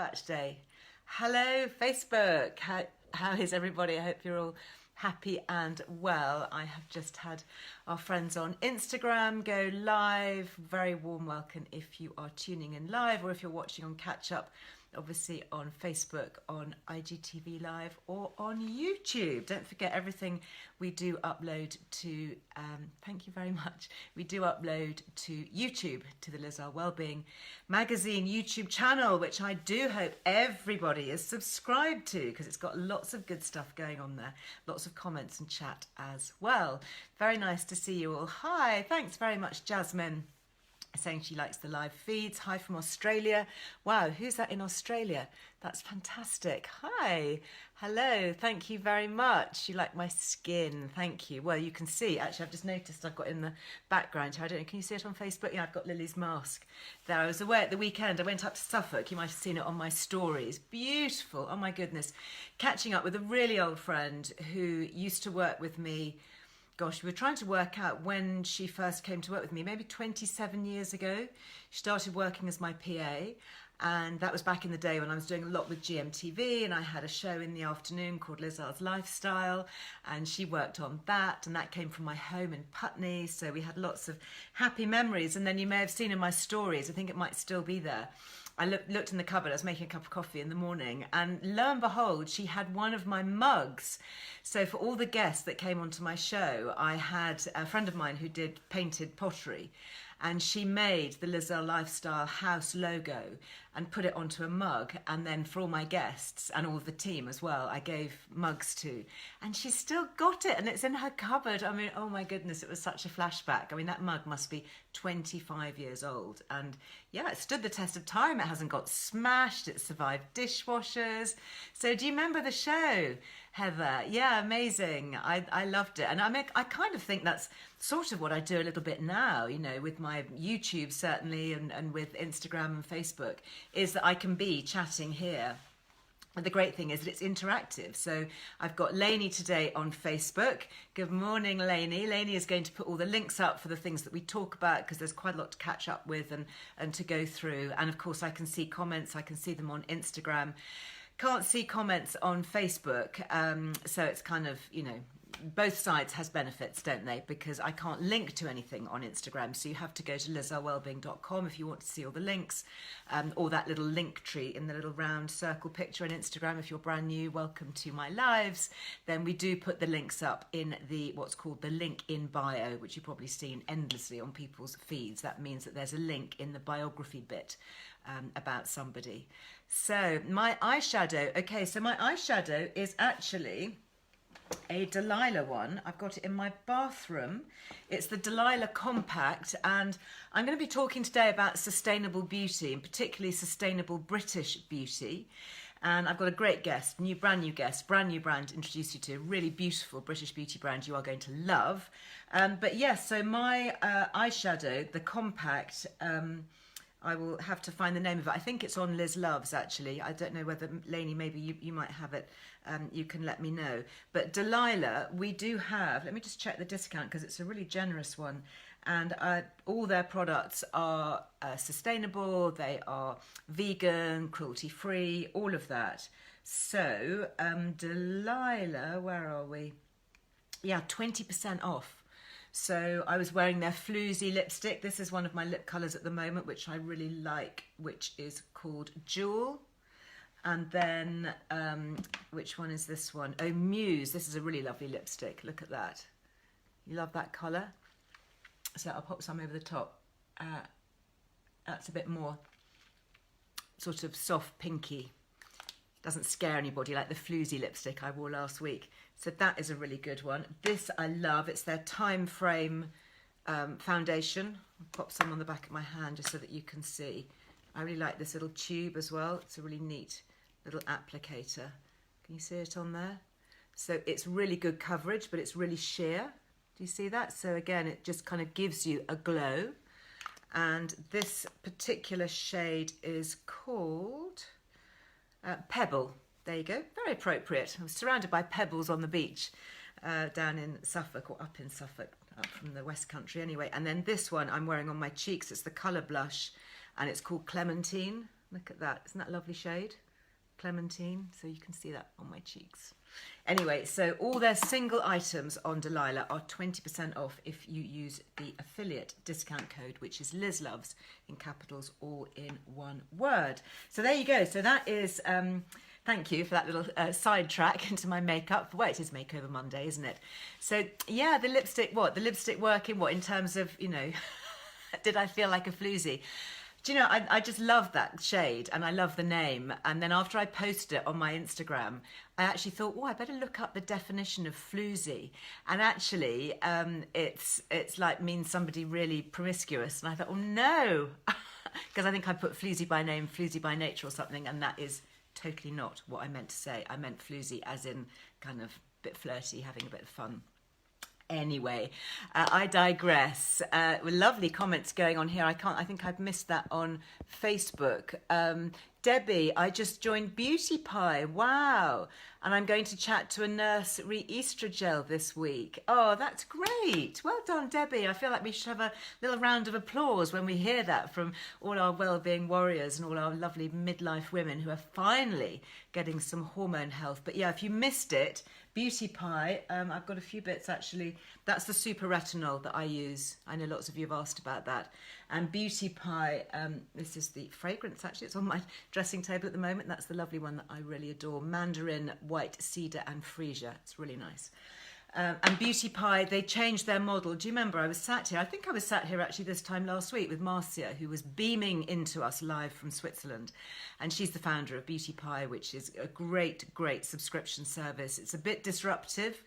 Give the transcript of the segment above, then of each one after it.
Batch Day. Hello, Facebook. How is everybody? I hope you're all happy and well. I have just had our friends on Instagram go live. Very warm welcome if you are tuning in live or if you're watching on catch up, obviously on Facebook, on IGTV Live or on YouTube. Don't forget everything we do upload to, thank you very much, we do upload to YouTube, to the Earle Wellbeing magazine YouTube channel, which I do hope everybody is subscribed to because it's got lots of good stuff going on there, lots of comments and chat as well. Very nice to see you all. Hi, thanks very much, Jasmine, saying she likes the live feeds. Hi from Australia. Wow, who's that in Australia? That's fantastic. Hi, hello, thank you very much. You like my skin, thank you. Well, you can see, actually, I've just noticed I've got in the background here, I don't know, can you see it on Facebook? Yeah, I've got Lily's mask there. I was away at the weekend. I went up to Suffolk. You might have seen it on my stories. Beautiful, oh my goodness. Catching up with a really old friend who used to work with me. Gosh, we were trying to work out when she first came to work with me, maybe 27 years ago. She started working as my PA, and that was back in the day when I was doing a lot with GMTV, and I had a show in the afternoon called Lizard's Lifestyle, and she worked on that, and that came from my home in Putney, so we had lots of happy memories. And then you may have seen in my stories, I think it might still be there, I looked in the cupboard, I was making a cup of coffee in the morning, and lo and behold, she had one of my mugs. So for all the guests that came onto my show, I had a friend of mine who did painted pottery, and she made the Earle Lifestyle house logo and put it onto a mug. And then for all my guests and all of the team as well, I gave mugs to. And she's still got it, and it's in her cupboard. I mean, oh my goodness, it was such a flashback. I mean, that mug must be 25 years old. And yeah, it stood the test of time. It hasn't got smashed. It survived dishwashers. So do you remember the show, Heather? Yeah, amazing. I loved it. And I kind of think that's sort of what I do a little bit now, you know, with my YouTube certainly and with Instagram and Facebook, is that I can be chatting here. And the great thing is that it's interactive. So I've got Lainey today on Facebook. Good morning, Lainey. Lainey is going to put all the links up for the things that we talk about because there's quite a lot to catch up with and to go through. And of course, I can see comments. I can see them on Instagram. Can't see comments on Facebook. So it's kind of, you know, both sides has benefits, don't they? Because I can't link to anything on Instagram, so you have to go to lizardwellbeing.com if you want to see all the links, or that little link tree in the little round circle picture on Instagram. If you're brand new, welcome to my lives. Then we do put the links up in the what's called the link in bio, which you've probably seen endlessly on people's feeds. That means that there's a link in the biography bit about somebody. So my eyeshadow, okay, so my eyeshadow is actually a Delilah one. I've got it in my bathroom. It's the Delilah Compact, and I'm going to be talking today about sustainable beauty, and particularly sustainable British beauty. And I've got a great guest, brand new guest, brand new brand to introduce you to, a really beautiful British beauty brand you are going to love. But yes, so my eyeshadow, the Compact, I will have to find the name of it. I think it's on Liz Loves, actually. I don't know whether, Lainey, maybe you might have it. You can let me know. But Delilah, we do have, let me just check the discount because it's a really generous one. And all their products are sustainable, they are vegan, cruelty-free, all of that. So, Delilah, where are we? Yeah, 20% off. So I was wearing their Floozy lipstick. This is one of my lip colours at the moment, which I really like, which is called Jewel. And then, which one is this one? Oh, Muse. This is a really lovely lipstick. Look at that. You love that colour? So I'll pop some over the top. That's a bit more sort of soft pinky. Doesn't scare anybody like the Floozy lipstick I wore last week. So that is a really good one. This I love. It's their Time Frame foundation. I'll pop some on the back of my hand just so that you can see. I really like this little tube as well. It's a really neat little applicator. Can you see it on there? So it's really good coverage, but it's really sheer. Do you see that? So again, it just kind of gives you a glow. And this particular shade is called Pebble. There you go, very appropriate. I was surrounded by pebbles on the beach down in Suffolk, or up in Suffolk, up from the West Country anyway. And then this one I'm wearing on my cheeks, it's the colour blush, and it's called Clementine. Look at that. Isn't that a lovely shade? Clementine. So you can see that on my cheeks. Anyway, so all their single items on Delilah are 20% off if you use the affiliate discount code, which is Liz Loves in capitals, all in one word. So there you go. So that is... thank you for that little sidetrack into my makeup. Well, it is Makeover Monday, isn't it? So, yeah, the lipstick, what? The lipstick working, what, in terms of, you know, did I feel like a floozy? Do you know, I just love that shade and I love the name. And then after I posted it on my Instagram, I actually thought, oh, I better look up the definition of floozy. And actually, it's like means somebody really promiscuous. And I thought, oh, no, because I think I put floozy by name, floozy by nature or something. And that is totally not what I meant to say. I meant floozy as in kind of a bit flirty, having a bit of fun. Anyway, I digress. With lovely comments going on here. I think I've missed that on Facebook. Debbie, I just joined Beauty Pie. Wow. And I'm going to chat to a nurse re-estrogel this week. Oh, that's great. Well done, Debbie. I feel like we should have a little round of applause when we hear that from all our well-being warriors and all our lovely midlife women who are finally getting some hormone health. But yeah, if you missed it, Beauty Pie, I've got a few bits actually. That's the super retinol that I use. I know lots of you have asked about that. And Beauty Pie, this is the fragrance actually. It's on my dressing table at the moment. That's the lovely one that I really adore. Mandarin, white cedar and freesia. It's really nice. And Beauty Pie, they changed their model. Do you remember I was sat here? I think I was sat here actually this time last week with Marcia, who was beaming into us live from Switzerland. And she's the founder of Beauty Pie, which is a great, great subscription service. It's a bit disruptive.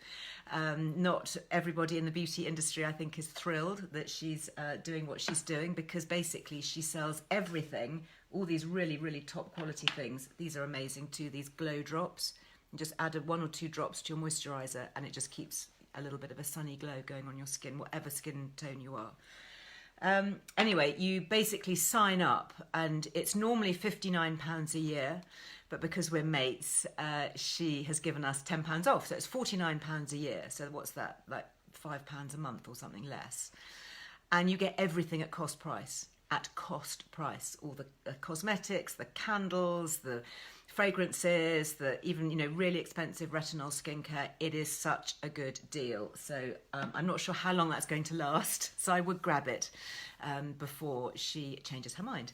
Not everybody in the beauty industry, I think, is thrilled that she's doing what she's doing, because basically she sells everything, all these really, really top quality things. These are amazing too, these glow drops. And just add 1 or 2 drops to your moisturiser and it just keeps a little bit of a sunny glow going on your skin, whatever skin tone you are. Anyway, you basically sign up and it's normally £59 a year, but because we're mates, she has given us £10 off. So it's £49 a year. So what's that? Like £5 a month or something less. And you get everything at cost price. At cost price. All the cosmetics, the candles, the fragrances, the even, you know, really expensive retinol skincare. It is such a good deal. So I'm not sure how long that's going to last. So I would grab it before she changes her mind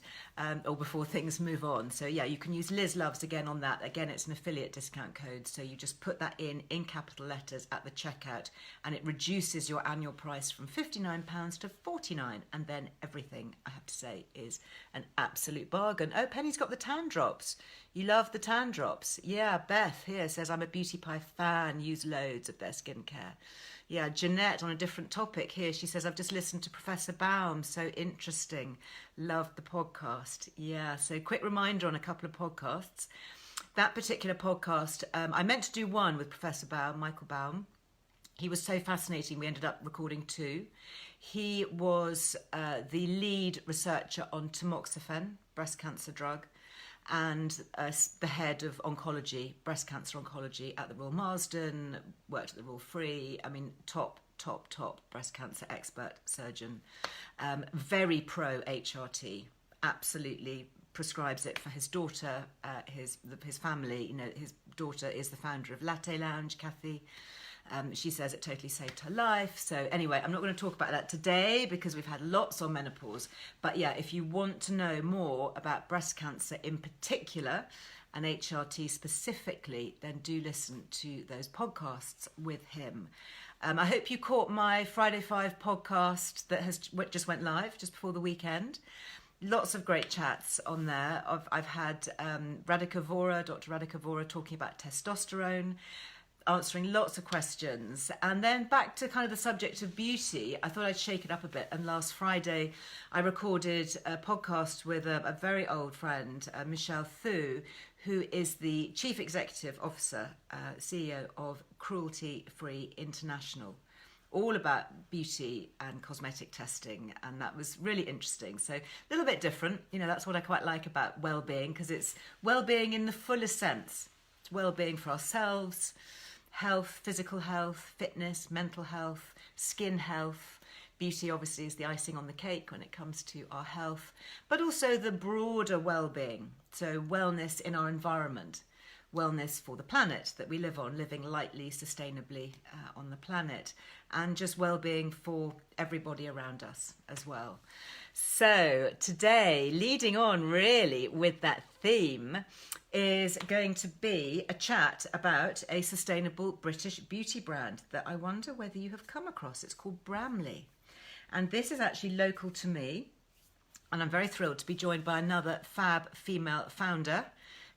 or before things move on. So yeah, you can use Liz Loves again on that. Again, it's an affiliate discount code. So you just put that in capital letters at the checkout and it reduces your annual price from £59 to £49. And then everything, I have to say, is an absolute bargain. Oh, Penny's got the tan drops. You love the tan drops. Yeah, Beth here says, I'm a Beauty Pie fan, use loads of their skincare. Yeah, Jeanette on a different topic here. She says, I've just listened to Professor Baum. So interesting. Loved the podcast. Yeah, so quick reminder on a couple of podcasts. That particular podcast, I meant to do one with Professor Baum, Michael Baum. He was so fascinating. We ended up recording 2. He was the lead researcher on tamoxifen, breast cancer drug, and the head of oncology, breast cancer oncology at the Royal Marsden, worked at the Royal Free. I mean, top breast cancer expert surgeon. Very pro HRT, absolutely prescribes it for his daughter, his family. You know, his daughter is the founder of Latte Lounge, Kathy. She says it totally saved her life. So anyway, I'm not going to talk about that today because we've had lots on menopause. But yeah, if you want to know more about breast cancer in particular and HRT specifically, then do listen to those podcasts with him. I hope you caught my Friday 5 podcast that just went live just before the weekend. Lots of great chats on there. I've had Dr. Radhika Vora talking about testosterone, answering lots of questions. And then back to kind of the subject of beauty, I thought I'd shake it up a bit. And last Friday, I recorded a podcast with a very old friend, Michelle Thu, who is the Chief Executive Officer, CEO of Cruelty Free International, all about beauty and cosmetic testing. And that was really interesting. So a little bit different. You know, that's what I quite like about well-being, because it's well-being in the fullest sense. It's well-being for ourselves, health, physical health, fitness, mental health, skin health, Beauty obviously is the icing on the cake when it comes to our health, but also the broader well-being. So wellness in our environment, wellness for the planet that we live on, living lightly, sustainably on the planet, and just well-being for everybody around us as well. So today, leading on really with that theme, is going to be a chat about a sustainable British beauty brand that I wonder whether you have come across. It's called Bramley. And this is actually local to me. And I'm very thrilled to be joined by another fab female founder,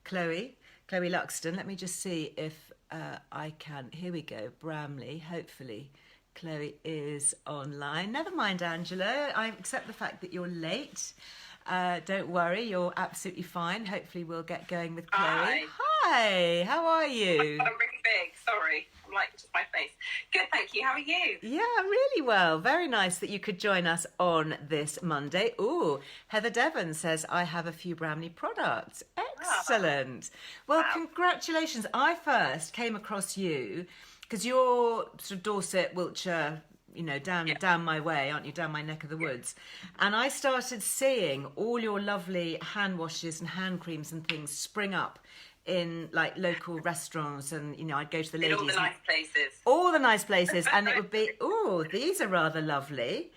Chloe Luxton. Let me just see if I can. Here we go, Bramley. Hopefully Chloe is online. Never mind, Angela. I accept the fact that you're late. Don't worry, you're absolutely fine. Hopefully we'll get going with Chloe. Hi, how are you? I'm really big, sorry. I'm like just my face. Good, thank you. How are you? Yeah, really well. Very nice that you could join us on this Monday. Ooh, Heather Devon says, I have a few Bramley products. Excellent. Well, wow. Congratulations. I first came across you because you're sort of Dorset, Wiltshire, down my way, aren't you? Down my neck of the woods. And I started seeing all your lovely hand washes and hand creams and things spring up in like local restaurants, and I'd go to the ladies. In all the nice places. All the nice places, and it would be, oh, these are rather lovely.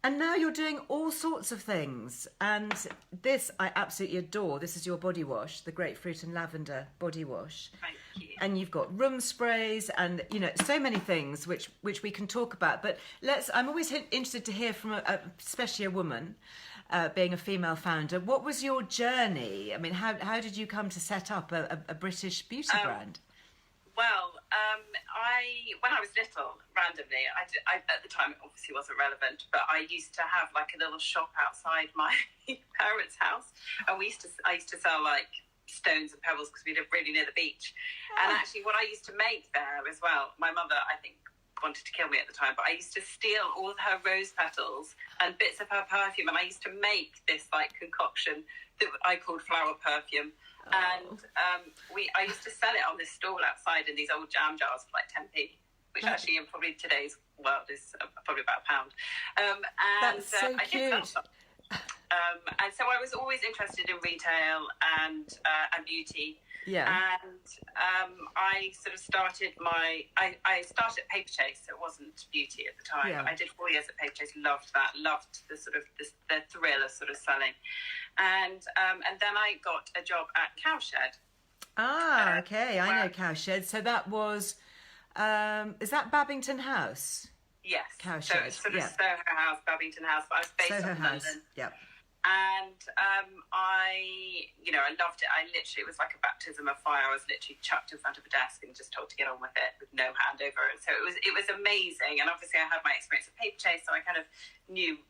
And now you're doing all sorts of things. And this I absolutely adore. This is your body wash, the grapefruit and lavender body wash. Thank you. And you've got room sprays and, so many things which we can talk about. But I'm always interested to hear from, especially a woman, being a female founder. What was your journey? I mean, how did you come to set up a British beauty brand? Well, when I was little, randomly, I at the time it obviously wasn't relevant, but I used to have like a little shop outside my parents' house, and I used to sell like stones and pebbles because we lived really near the beach. Oh. And actually, what I used to make there as well, my mother, I think, wanted to kill me at the time, but I used to steal all of her rose petals and bits of her perfume, and I used to make this like concoction that I called flower perfume. Oh. And I used to sell it on this stall outside in these old jam jars for like 10p, which actually in probably today's world is probably about £1. That's so cute. And so I was always interested in retail and beauty. Yeah. And I sort of started I started at Paper Chase, so it wasn't beauty at the time. Yeah. I did 4 years at Paper Chase, loved that, loved the sort of the thrill of sort of selling. And then I got a job at Cowshed. Okay, I know Cowshed. So that was, is that Babington House? Yes. Cowshed. So it's sort of Soho House, Babington House, but I was based in London. Yeah. And I loved it. It was like a baptism of fire. I was literally chucked in front of a desk and just told to get on with it with no handover. And so it was amazing. And obviously I had my experience at Paper Chase, so I kind of knew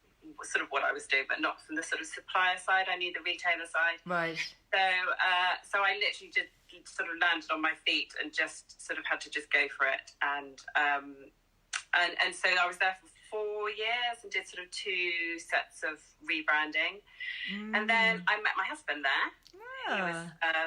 sort of what I was doing, but not from the sort of supplier side. I knew the retailer side. Right. So I literally just sort of landed on my feet and just sort of had to just go for it. And so I was there for 4 years and did sort of 2 sets of rebranding. And then I met my husband there. Yeah. He was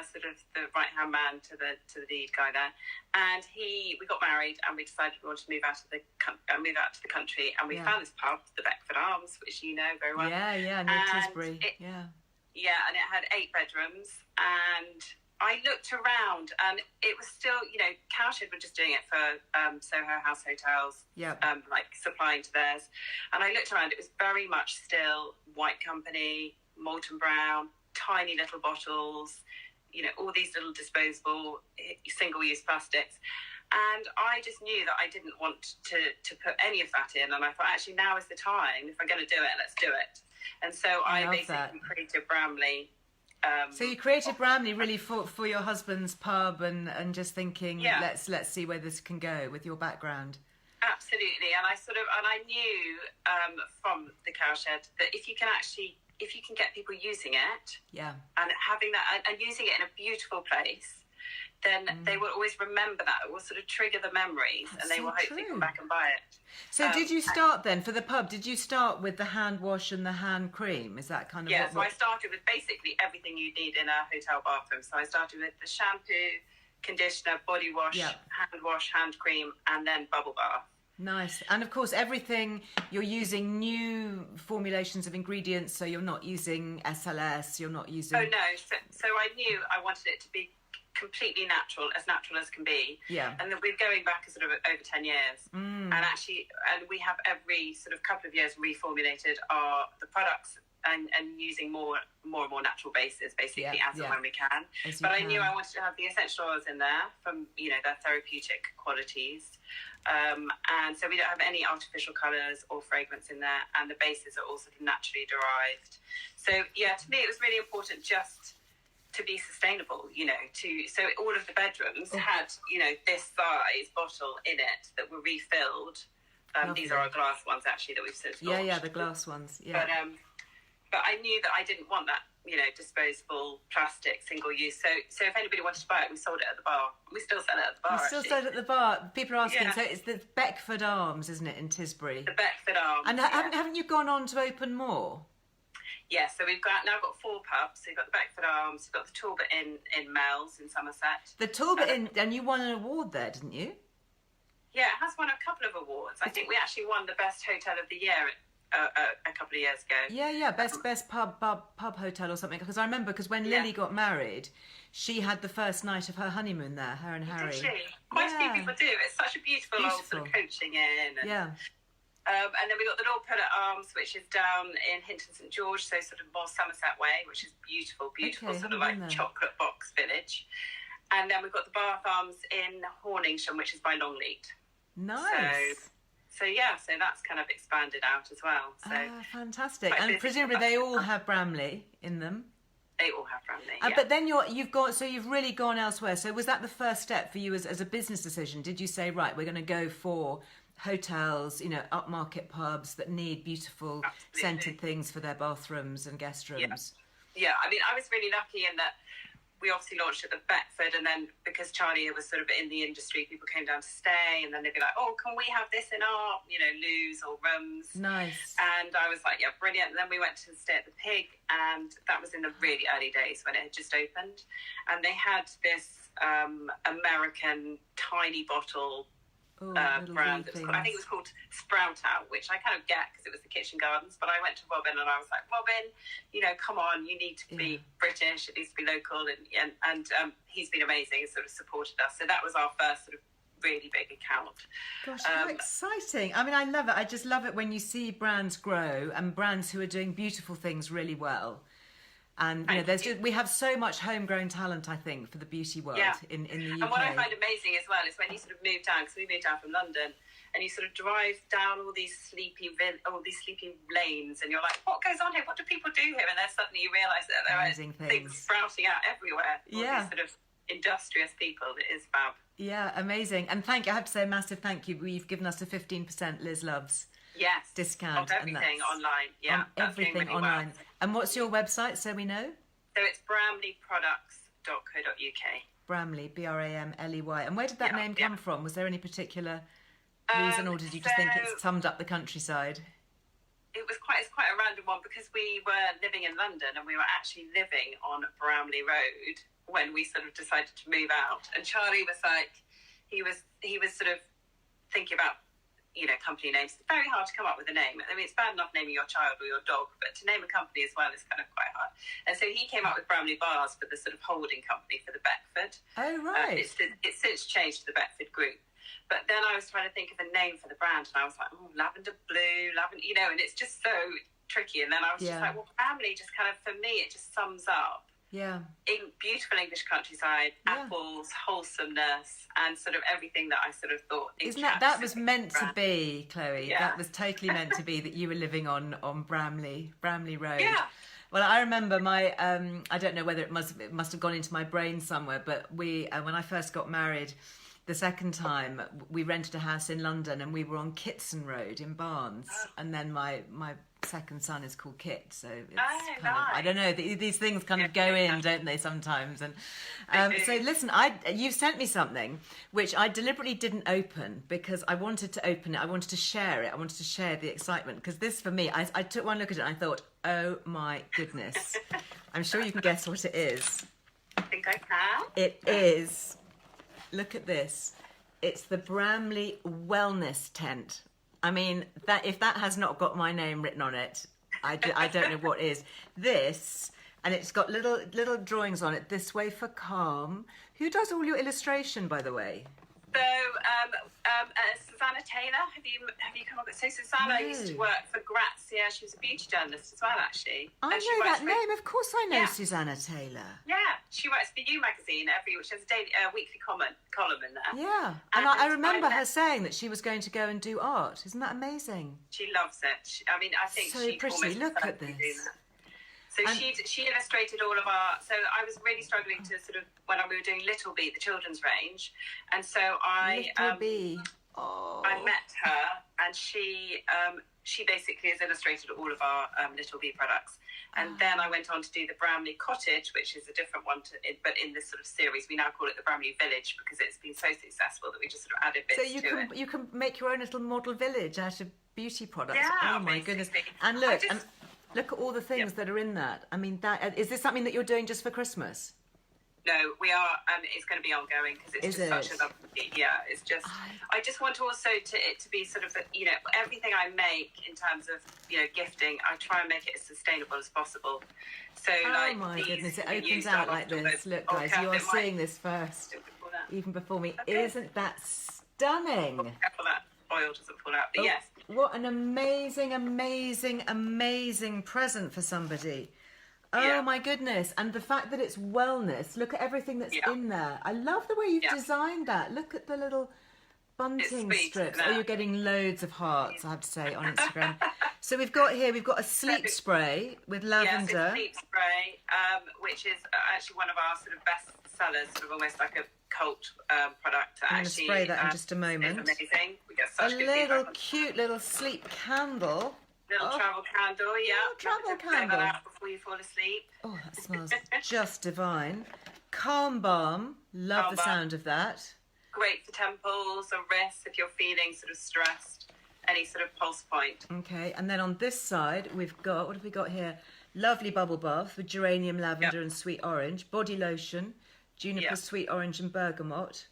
sort of the right-hand man to the lead guy there. And we got married, and we decided we wanted to move out to the country, and we found this pub, the Beckford Arms, which you know very well. Yeah, near Tisbury. Yeah, and it had 8 bedrooms, and I looked around, and it was still, Cowshed were just doing it for Soho House hotels, like supplying to theirs. And I looked around, it was very much still White Company, Molton Brown, tiny little bottles, all these little disposable, single-use plastics. And I just knew that I didn't want to put any of that in. And I thought, actually, now is the time. If we're going to do it, let's do it. And so I basically created Bramley. So you created Bramley really for your husband's pub and just thinking, let's see where this can go with your background. Absolutely. And I knew from the Cowshed that if you can get people using it, and having that and using it in a beautiful place, then they will always remember that. It will sort of trigger the memories. That's and they will hopefully come back and buy it. So did you start then, for the pub, did you start with the hand wash and the hand cream? Is that kind of so I started with basically everything you need in a hotel bathroom. So I started with the shampoo, conditioner, body wash, hand wash, hand cream, and then bubble bath. Nice. And of course, everything, you're using new formulations of ingredients, so you're not using SLS, you're not using... Oh, no. So I knew I wanted it to be completely natural as can be. Yeah. And that we're going back sort of over 10 years. And actually, and we have every sort of couple of years reformulated the products and using more and more natural bases, basically, as and when we can. But I knew I wanted to have the essential oils in there from, their therapeutic qualities. And so we don't have any artificial colours or fragrance in there, and the bases are all sort of naturally derived. So to me it was really important just to be sustainable, so all of the bedrooms had, this size bottle in it that were refilled. These are our glass ones actually that we've sort of launched. Yeah, the glass ones. Yeah. But I knew that I didn't want that, disposable plastic, single use. So if anybody wanted to buy it, we sold it at the bar. We still sell it at the bar. We still sell it at the bar. People are asking. So it's the Beckford Arms, isn't it, in Tisbury? The Beckford Arms. And haven't you gone on to open more? Yeah, so we've now got 4 pubs. So you've got the Beckford Arms, you've got the Talbot Inn in Mells in Somerset. The Talbot Inn, and you won an award there, didn't you? Yeah, it has won a couple of awards. I think we actually won the best hotel of the year a couple of years ago. Yeah, best pub hotel or something. Because I remember, when Lily got married, she had the first night of her honeymoon there, her and Harry. Did she? Quite a few people do. It's such a beautiful old sort of coaching inn. And, and then we got the Lord Pullet Arms, which is down in Hinton St George, so sort of more Somerset way, which is beautiful, sort of like chocolate box village. And then we've got the Bath Arms in Horningsham, which is by Longleat. Nice. So that's kind of expanded out as well. So fantastic. And presumably they all have Bramley in them. They all have Bramley. But then you've really gone elsewhere. So was that the first step for you as a business decision? Did you say, right, we're going to go for hotels, upmarket pubs that need beautiful scented things for their bathrooms and guest rooms? Yeah. I mean, I was really lucky in that we obviously launched at the Beckford, and then because Charlie was sort of in the industry, people came down to stay, and then they'd be like, oh, can we have this in our, loos or rooms? Nice. And I was like, yeah, brilliant. And then we went to stay at the Pig, and that was in the really early days when it had just opened. And they had this American tiny bottle brand. I think it was called Sprout Out, which I kind of get because it was the Kitchen Gardens. But I went to Robin and I was like, Robin, come on, you need to be British. It needs to be local, and he's been amazing and sort of supported us. So that was our first sort of really big account. Gosh, how exciting! I mean, I love it. I just love it when you see brands grow and brands who are doing beautiful things really well. And we have so much homegrown talent, I think, for the beauty world in the UK. And what I find amazing as well is when you sort of move down, because we moved down from London, and you sort of drive down all these sleepy lanes, and you're like, what goes on here? What do people do here? And then suddenly you realise that there are things sprouting out everywhere. All these sort of industrious people. It is fab. Yeah, amazing. And I have to say a massive thank you. You've given us a 15% Liz Loves discount. Of everything online. Yeah, everything really online. Well. And what's your website so we know? So it's bramleyproducts.co.uk. Bramley, Bramley. And where did that name come from? Was there any particular reason, or did you just think it summed up the countryside? It's quite a random one, because we were living in London and we were actually living on Bramley Road when we sort of decided to move out. And Charlie was like, he was sort of thinking about, company names. It's very hard to come up with a name. I mean, it's bad enough naming your child or your dog, but to name a company as well is kind of quite hard. And so he came up with Bramley Bars for the sort of holding company for the Beckford. Oh, right. It's since changed to the Beckford Group. But then I was trying to think of a name for the brand, and I was like, lavender blue, and it's just so tricky. And then I was just like, well, Bramley just kind of, for me, it just sums up. Yeah. In beautiful English countryside, apples, wholesomeness, and sort of everything that I sort of thought. Isn't that was meant to be, Chloe? Yeah. That was totally meant to be, that you were living on Bramley Road. Yeah. Well, I remember my, I don't know whether it must have gone into my brain somewhere, but we, when I first got married, the second time, we rented a house in London, and we were on Kitson Road in Barnes, and then my second son is called Kit, so it's kind of, I don't know, these things kind of go in, don't they, sometimes? And so listen, you've sent me something which I deliberately didn't open, because I wanted to open it, I wanted to share it, I wanted to share the excitement, because this for me, I took one look at it and I thought, oh my goodness, I'm sure you can guess what it is. I think I can. It is, look at this, It's the Bramley Wellness Tent. I mean, that if that has not got my name written on it, I don't know what is. This, and it's got little drawings on it. This way for calm. Who does all your illustration, by the way? So, Susanna Taylor, have you come up with? So Susanna used to work for Grazia. She was a beauty journalist as well, actually. I know that name. Of course, I know Susanna Taylor. Yeah, she writes for You magazine which has a weekly column in there. Yeah, and I remember her saying that she was going to go and do art. Isn't that amazing? She loves it. I think so pretty. Look at this. So she illustrated all of our. So I was really struggling to sort of when we were doing Little Bee, the children's range, and so I met her, and she basically has illustrated all of our Little Bee products. And then I went on to do the Bramley Cottage, which is a different one, but in this sort of series, we now call it the Bramley Village because it's been so successful that we just sort of added bits to it. So you can make your own little model village out of beauty products. Yeah, oh my goodness! And look at all the things that are in that. I mean, is this something that you're doing just for Christmas? No, we are. It's going to be ongoing because it's such a lovely. Yeah, it's just. I just want also it to be sort of everything I make in terms of gifting. I try and make it as sustainable as possible. So oh my goodness, it opens out like this. Look, guys, you are seeing this first, even before me. Okay. Isn't that stunning? Careful that oil doesn't fall out. But yes. What an amazing, amazing, amazing present for somebody. Oh my goodness. And the fact that it's wellness, look at everything that's in there. I love the way you've designed that. Look at the little bunting strips. Oh, you're getting loads of hearts, I have to say, on Instagram. So we've got a sleep spray with lavender. Yes, it's sleep spray, which is actually one of our sort of best sellers, sort of almost like a cult product. I'm going to spray that in just a moment. It's amazing. We get such good little cute little sleep candle. Little travel candle, travel candle. That out before you fall asleep. Oh, that smells just divine. Calm balm. Love the sound of that. Great for temples or wrists if you're feeling sort of stressed. Any sort of pulse point. Okay, and then on this side we've got, what have we got here? Lovely bubble bath with geranium, lavender and sweet orange. Body lotion, juniper, sweet orange and bergamot.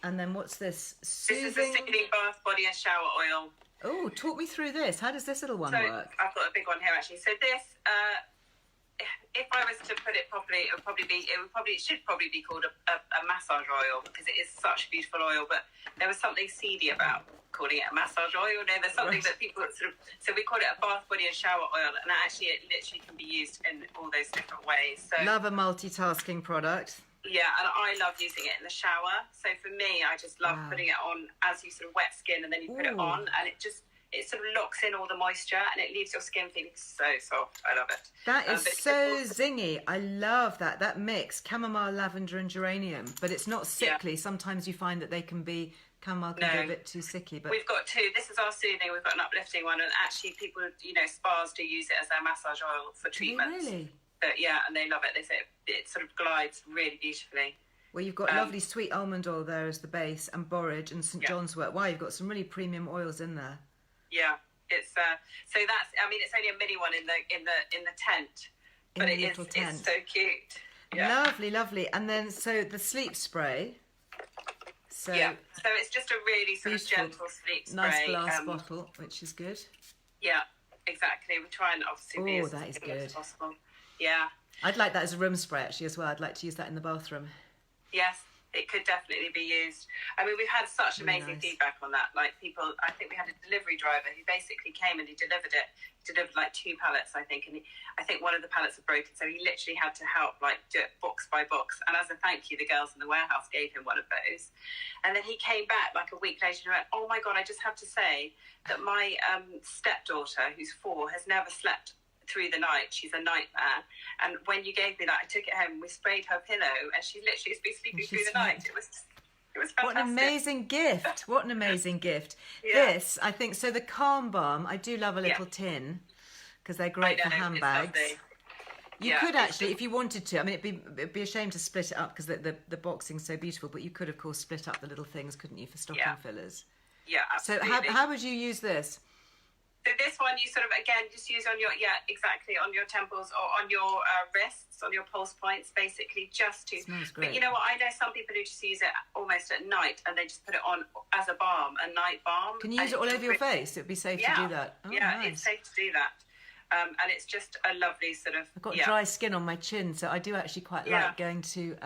And then what's this? This is a soothing bath, body and shower oil. Oh, talk me through this. How does this little one work? I've got a big one here actually. So this, if I was to put it properly, it should probably be called a massage oil because it is such a beautiful oil. But there was something seedy about calling it a massage oil. There's something that people so we call it a bath, body and shower oil, and actually it literally can be used in all those different ways. So love a multitasking product. Yeah, and I love using it in the shower. So for me, I just love putting it on as you sort of wet skin, and then you put it on, and it sort of locks in all the moisture, and it leaves your skin feeling so soft. I love it. That is so zingy. I love that mix, chamomile, lavender, and geranium. But it's not sickly. Yeah. Sometimes you find that they can be chamomile can be a bit too sicky. But we've got two. This is our soothing. We've got an uplifting one, and actually, people, spas do use it as their massage oil for treatments. Really? But yeah, and they love it. They say it sort of glides really beautifully. Well, you've got lovely sweet almond oil there as the base, and borage and St John's wort. Wow, you've got some really premium oils in there. Yeah, it's so that's. I mean, it's only a mini one in the tent, but it's so cute. Yeah. Lovely, lovely. And then so the sleep spray. So it's just a really sort of gentle sleep spray. Nice glass bottle, which is good. Yeah, exactly. We try and obviously be as good as possible. Yeah. I'd like that as a room spray actually as well. I'd like to use that in the bathroom. Yes, it could definitely be used. I mean, we've had such amazing feedback on that. Like people, I think we had a delivery driver who basically came and he delivered it. He delivered like 2 pallets, I think, and I think one of the pallets had broken, so he literally had to help like do it box by box. And as a thank you, the girls in the warehouse gave him one of those. And then he came back like a week later and went, "Oh my God, I just have to say that my stepdaughter, who's 4, has never slept through the night. She's a nightmare. And when you gave me that, I took it home and we sprayed her pillow, and she literally has been sleeping through the night. It was fantastic. What an amazing gift. What an amazing gift. Yeah. This, I think, so the Calm Balm, I do love a little tin because they're great for handbags. You could actually, if you wanted to, I mean, it'd be a shame to split it up because the boxing's so beautiful, but you could, of course, split up the little things, couldn't you, for stocking fillers? Yeah, absolutely. So how would you use this? So this one you sort of, again, just use on your, exactly, on your temples or on your wrists, on your pulse points, basically, just to... Smells great. But you know what, I know some people who just use it almost at night and they just put it on as a balm, a night balm. Can you use it all over your face? It would be safe to do that. Oh, yeah, nice. it's safe to do that. And it's just a lovely sort of... I've got dry skin on my chin, so I do actually quite like going to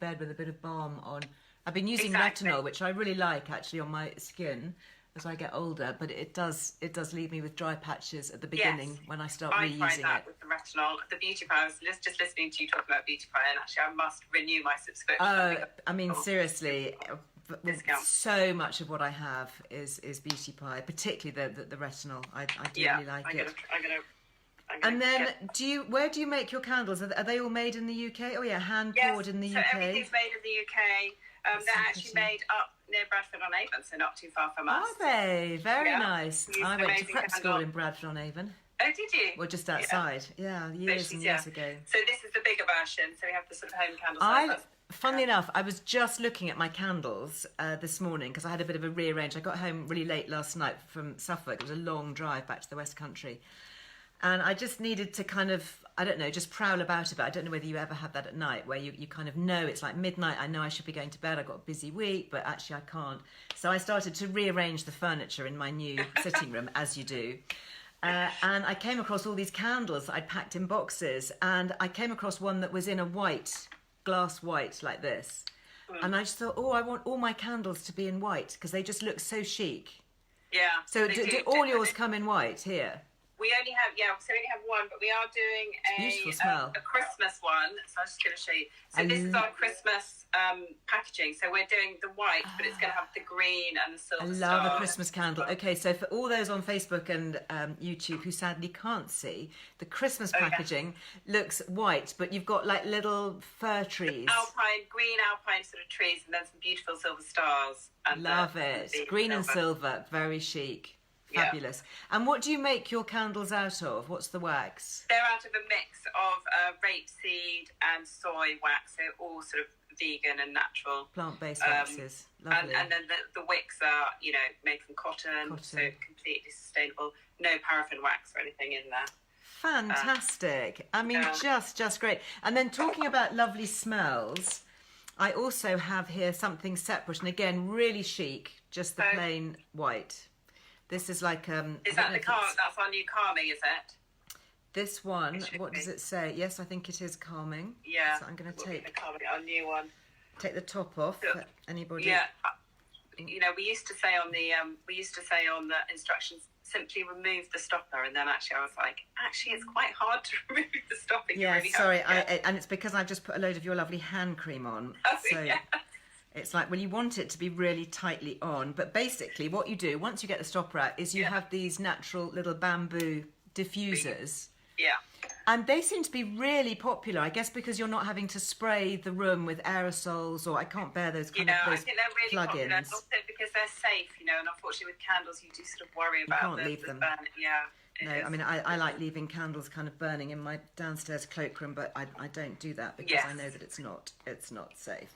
bed with a bit of balm on. I've been using retinol, which I really like actually on my skin as I get older, but it does leave me with dry patches at the beginning when I start reusing it. I find that with the retinol. The Beauty Pie, I was just listening to you talking about Beauty Pie, and actually I must renew my subscription. I mean, seriously, so much of what I have is Beauty Pie, particularly the retinol. I do really like it. And then, where do you make your candles? Are they all made in the UK? Oh yeah, hand poured in the UK. So everything's made in the UK. They're actually made up near Bradford-on-Avon, so not too far from us. Are they? Very nice. I went to prep school in Bradford-on-Avon. Oh, did you? Well, just outside. Yeah, years and years ago. So this is the bigger version. So we have the sort of home candles. Funnily enough, I was just looking at my candles this morning because I had a bit of a rearrange. I got home really late last night from Suffolk. It was a long drive back to the West Country. And I just needed to kind of, I don't know, just prowl about a bit. I don't know whether you ever have that at night where you kind of know it's like midnight. I know I should be going to bed. I've got a busy week, but actually I can't. So I started to rearrange the furniture in my new sitting room, as you do. And I came across all these candles that I'd packed in boxes. And I came across one that was in a glass white like this. And I just thought, I want all my candles to be in white because they just look so chic. Yeah. So do all yours come in white here? We only have one, but we are doing a Christmas one. So I'm just going to show you. So this is our Christmas packaging. So we're doing the white, but it's going to have the green and the silver I love a Christmas candle. Okay, so for all those on Facebook and YouTube who sadly can't see, the Christmas packaging looks white, but you've got like little fir trees. Green alpine sort of trees, and then some beautiful silver stars. And love it. Green and silver, very chic. Fabulous. Yeah. And what do you make your candles out of? What's the wax? They're out of a mix of rapeseed and soy wax, so all sort of vegan and natural. Plant-based waxes. Lovely. And then the wicks are, made from cotton, so completely sustainable. No paraffin wax or anything in there. Fantastic. I mean, just great. And then talking about lovely smells, I also have here something separate, and again, really chic, just the plain white. This is like Is that that's our new calming, is it? This one, what does it say? Yes, I think it is calming. Yeah. So I'm going to take our new one. Take the top off. Anybody? Yeah. We used to say on the instructions, simply remove the stopper, and then actually I was like, it's quite hard to remove the stopper. Yeah, really sorry, and it's because I've just put a load of your lovely hand cream on. Oh, so yeah. It's like, well, you want it to be really tightly on, but basically what you do, once you get the stopper out, is you have these natural little bamboo diffusers. Yeah. And they seem to be really popular, I guess because you're not having to spray the room with aerosols, or I can't bear those kind of those I think they're really plug-ins. Popular, also because they're safe, and unfortunately with candles you do sort of worry about you can't leave them. Burn. Yeah. No, I mean, I like leaving candles kind of burning in my downstairs cloakroom, but I don't do that because I know that it's not safe.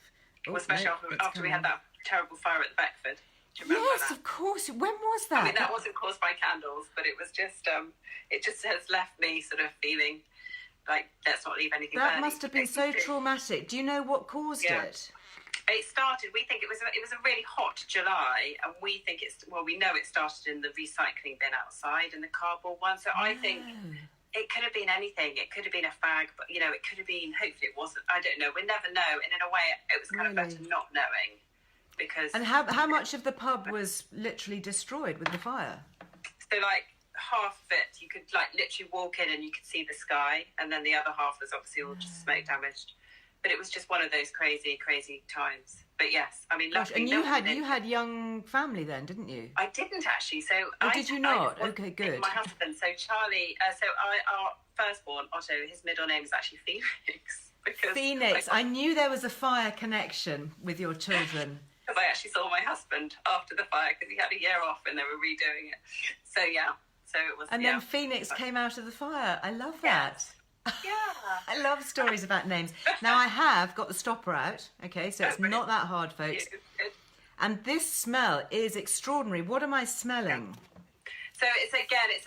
Especially after we had that terrible fire at the Beckford. Do you remember that? Of course. When was that? I mean, that wasn't caused by candles, but it was just, it just has left me sort of feeling like, let's not leave anything burning. That must have been so traumatic. Do you know what caused it? It started, we think it was a really hot July, and we think we know it started in the recycling bin outside, in the cardboard one, so I think... It could have been anything. It could have been a fag, but it could have been. Hopefully, it wasn't. I don't know. We never know. And in a way, it was kind of better not knowing, because. And how much of the pub was literally destroyed with the fire? So like half of it, you could like literally walk in and you could see the sky, and then the other half was obviously all just smoke damaged. But it was just one of those crazy, crazy times. But yes, I mean, luckily, and you had young family then, didn't you? I didn't actually. So did you not? Okay, good. My husband. So Charlie. Our firstborn Otto. His middle name is actually Phoenix. Phoenix. I knew there was a fire connection with your children. Because I actually saw my husband after the fire because he had a year off and they were redoing it. So yeah. So it was. And then Phoenix came out of the fire. I love that. Yes. Yeah. I love stories about names. Now I have got the stopper out, okay, so it's not that hard, folks. And this smell is extraordinary. What am I smelling? So it's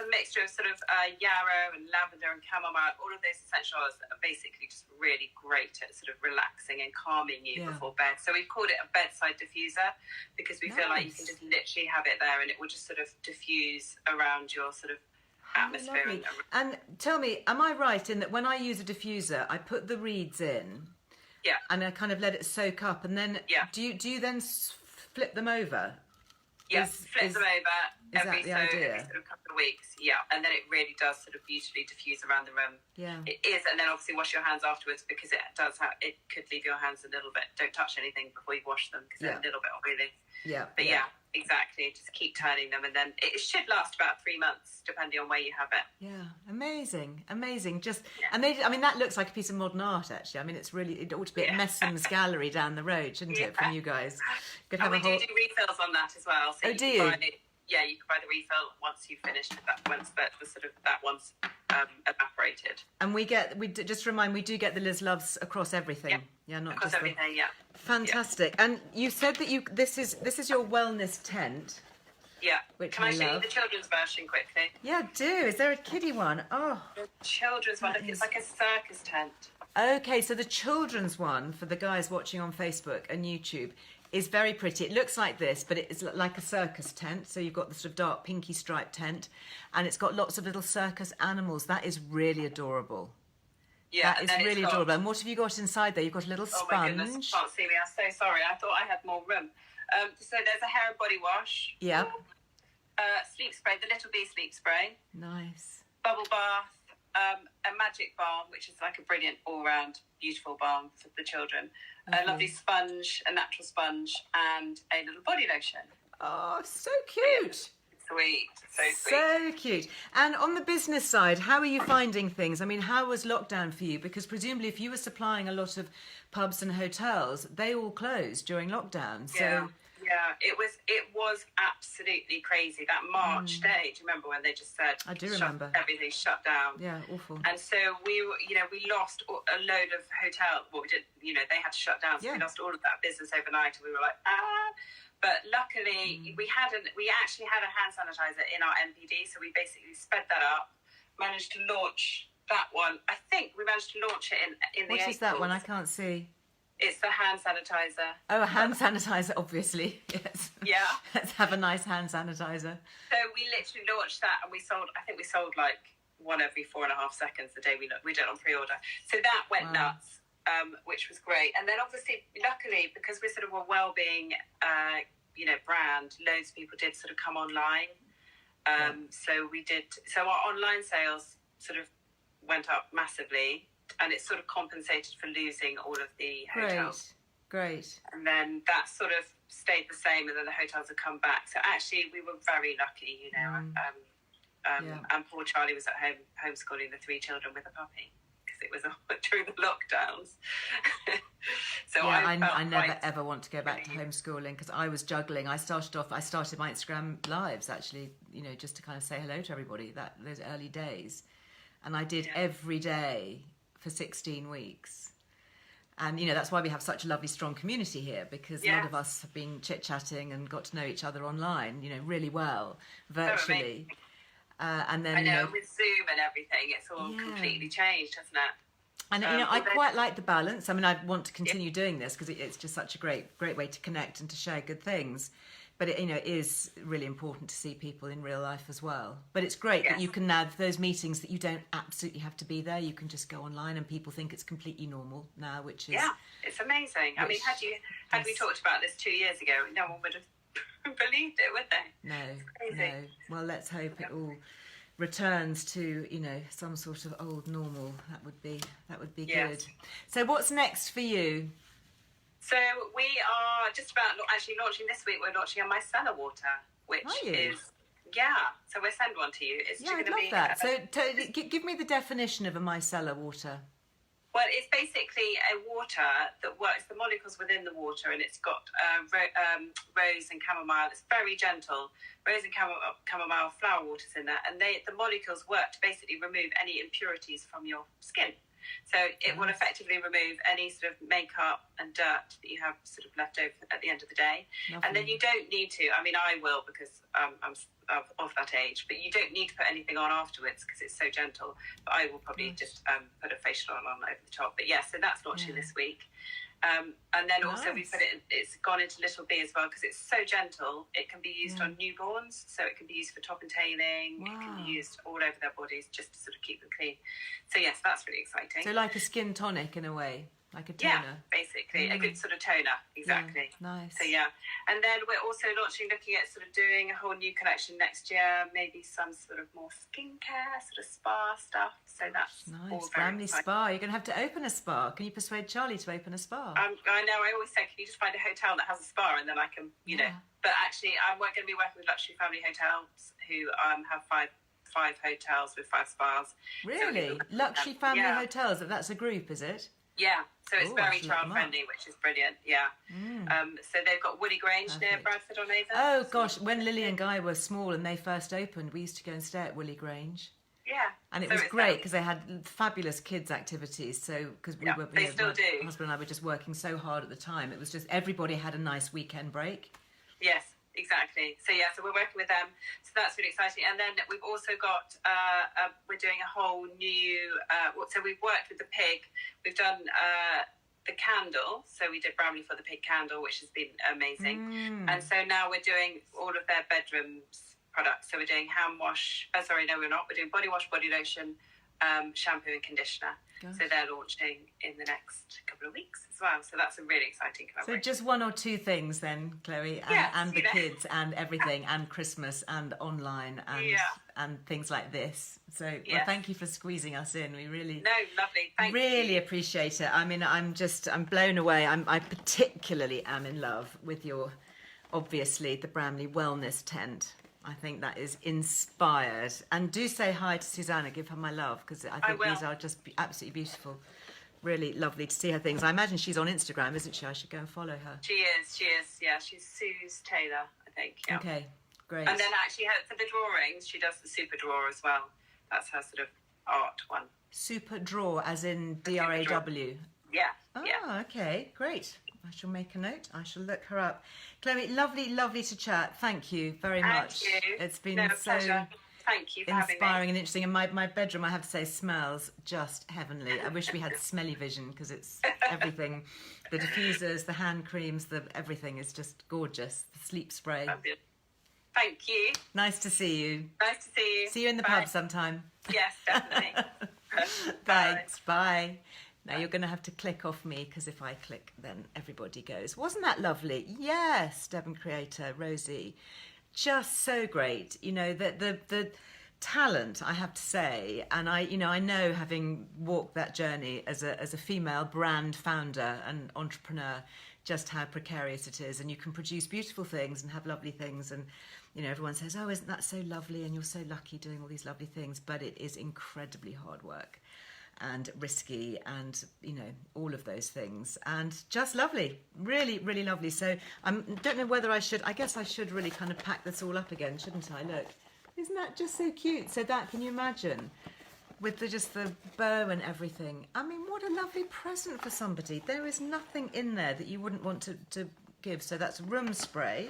a mixture of sort of yarrow and lavender and chamomile. All of those essential oils are basically just really great at sort of relaxing and calming you before bed. So we've called it a bedside diffuser because we feel like you can just literally have it there and it will just sort of diffuse around your sort of atmosphere. And tell me, am I right in that when I use a diffuser, I put the reeds in, and I kind of let it soak up, and then do you then flip them over? Yes, flip them over every sort of couple of weeks. Yeah, and then it really does sort of beautifully diffuse around the room. Yeah, it is, and then obviously wash your hands afterwards because it could leave your hands a little bit. Don't touch anything before you wash them because they're a little bit oily. Yeah, but exactly. Just keep turning them, and then it should last about 3 months, depending on where you have it. Yeah, amazing. Just and they. I mean, that looks like a piece of modern art. Actually, I mean, it ought to be at Messham's Gallery down the road, shouldn't it, from you guys? Could have we do refills on that as well. So you can buy the refill once you've finished that one's evaporated. And we do get the Liz Loves across everything. Yeah, not across just everything. Fantastic. Yeah. And you said that this is your wellness tent. Yeah. Which Can I show you the children's version quickly? Yeah, do. Is there a kiddie one? Oh. The children's one. Look, it's like a circus tent. Okay, so the children's one for the guys watching on Facebook and YouTube is very pretty. It looks like this, but it's like a circus tent. So you've got the sort of dark pinky striped tent, and it's got lots of little circus animals. That is really adorable. Yeah, that is really adorable. And what have you got inside there? You've got a little sponge. Oh my goodness, can't see me. I'm so sorry. I thought I had more room. So there's a hair and body wash. Yeah. Sleep spray, the Little Bee sleep spray. Nice. Bubble bath. A magic balm, which is like a brilliant all-round beautiful balm for the children. A lovely sponge, a natural sponge, and a little body lotion. Oh, so cute. Sweet, so sweet. So cute. And on the business side, how are you finding things? I mean, how was lockdown for you? Because presumably if you were supplying a lot of pubs and hotels, they all closed during lockdown. So yeah, it was absolutely crazy. That March day, do you remember when they just said I do remember. Everything shut down? Yeah, awful. And so we lost a load of hotel. Well, we did. They had to shut down, so we lost all of that business overnight, and we were like, But luckily, we actually had a hand sanitizer in our MPD, so we basically sped that up, managed to launch that one. I think we managed to launch it in the April. What is that one? I can't see. It's the hand sanitizer. Oh, a hand sanitizer, obviously. Yes. Yeah. Let's have a nice hand sanitizer. So we literally launched that, and we sold like one every 4.5 seconds the day we did it on pre-order. So that went nuts, which was great. And then obviously, luckily, because we're sort of a well-being, brand, loads of people did sort of come online. So our online sales sort of went up massively. And it sort of compensated for losing all of the hotels. Great. And then that sort of stayed the same, and then the hotels have come back. So actually, we were very lucky, And poor Charlie was at home homeschooling the 3 children with a puppy because it was during the lockdowns. So I never ever want to go back to homeschooling because I was juggling. I started my Instagram lives actually, just to kind of say hello to everybody. Those early days, and I did every day for 16 weeks. And, that's why we have such a lovely, strong community here, because a lot of us have been chit-chatting and got to know each other online, really well, virtually. And then, I know, with Zoom and everything, it's all completely changed, hasn't it? And, I quite like the balance. I mean, I want to continue doing this because it's just such a great way to connect and to share good things. But it is really important to see people in real life as well. But it's great that you can have those meetings that you don't absolutely have to be there. You can just go online, and people think it's completely normal now, which is it's amazing. I mean, had we talked about this 2 years ago, no one would have believed it, would they? No. Well, let's hope it all returns to some sort of old normal. That would be good. So what's next for you? So we are just about actually launching this week. We're launching a micellar water, which is So we'll send one to you. It's I'd love that. So give me the definition of a micellar water. Well, it's basically a water that works the molecules within the water, and it's got rose and chamomile. It's very gentle. Rose and chamomile flower waters in there, and the molecules work to basically remove any impurities from your skin. So it will effectively remove any sort of makeup and dirt that you have sort of left over at the end of the day. Lovely. And then you don't need to, I mean, I will because I'm of that age, but you don't need to put anything on afterwards because it's so gentle. But I will probably just put a facial oil on over the top. But yeah, so that's launching this week. And then also we put it's gone into Little B as well because it's so gentle. It can be used on newborns, so it can be used for top and tailing. It can be used all over their bodies just to sort of keep them clean. So yes, that's really exciting. So like a skin tonic in a way, like a toner. Yeah, basically a good sort of toner, exactly. Yeah, nice. So yeah, and then we're also looking at sort of doing a whole new collection next year. Maybe some sort of more skincare, sort of spa stuff. So that's nice. Family spa. You're going to have to open a spa. Can you persuade Charlie to open a spa? I know. I always say, can you just find a hotel that has a spa, and then I can, you know. But actually, I'm going to be working with Luxury Family Hotels, who have five hotels with 5 spas. Really? So Luxury Family Hotels. That's a group, is it? Yeah, so it's very child friendly, which is brilliant. Yeah. So they've got Woolly Grange near Bradford on Avon. Oh gosh, when Lily and Guy were small and they first opened, we used to go and stay at Woolly Grange. Yeah. And it was great because they had fabulous kids activities. So because we were, they still do. My husband and I were just working so hard at the time. It was just everybody had a nice weekend break. Yes. Exactly. So yeah, so we're working with them. So that's really exciting. And then we've also got, we're doing a whole new, so we've worked with the pig. We've done the candle. So we did Bramley for the Pig candle, which has been amazing. And so now we're doing all of their bedrooms products. So we're doing hand wash. We're not. We're doing body wash, body lotion, shampoo and conditioner. Gosh. So they're launching in the next couple of weeks as well. So that's a really exciting collaboration. So just 1 or 2 things then, Chloe, and the kids and everything and Christmas and online and things like this. So well, thank you for squeezing us in. We really lovely. Thank you. Appreciate it. I mean, I'm blown away. I particularly am in love with your, obviously, the Bramley Wellness Tent. I think that is inspired. And do say hi to Susanna, give her my love, because I think these are just absolutely beautiful. Really lovely to see her things. I imagine she's on Instagram, isn't she? I should go and follow her. She is, yeah. She's Suze Taylor, I think. Yeah. Okay, great. And then actually for the drawings, she does the super drawer as well. That's her sort of art one. Super drawer, as in D-R-A-W? Yeah. Oh, okay, great. I shall make a note. I shall look her up. Chloe, lovely to chat. Thank you very much. Thank you. It's been so pleasure. Thank you for inspiring and interesting. And my bedroom, I have to say, smells just heavenly. I wish we had smelly vision because it's everything. The diffusers, the hand creams, everything is just gorgeous. The sleep spray. Fabulous. Thank you. Nice to see you. Nice to see you. See you in the pub sometime. Yes, definitely. Thanks. Bye. Now you're going to have to click off me because if I click, then everybody goes. Wasn't that lovely? Yes, Devon creator Rosie, just so great. You know the talent, I have to say, and I know having walked that journey as a female brand founder and entrepreneur, just how precarious it is. And you can produce beautiful things and have lovely things, and everyone says, "Oh, isn't that so lovely?" And you're so lucky doing all these lovely things, but it is incredibly hard work. And risky and, all of those things. And just lovely. Really, really lovely. So I don't know whether I guess I should really kind of pack this all up again, shouldn't I? Look, isn't that just so cute? So can you imagine? With just the bow and everything. I mean, what a lovely present for somebody. There is nothing in there that you wouldn't want to give. So that's room spray,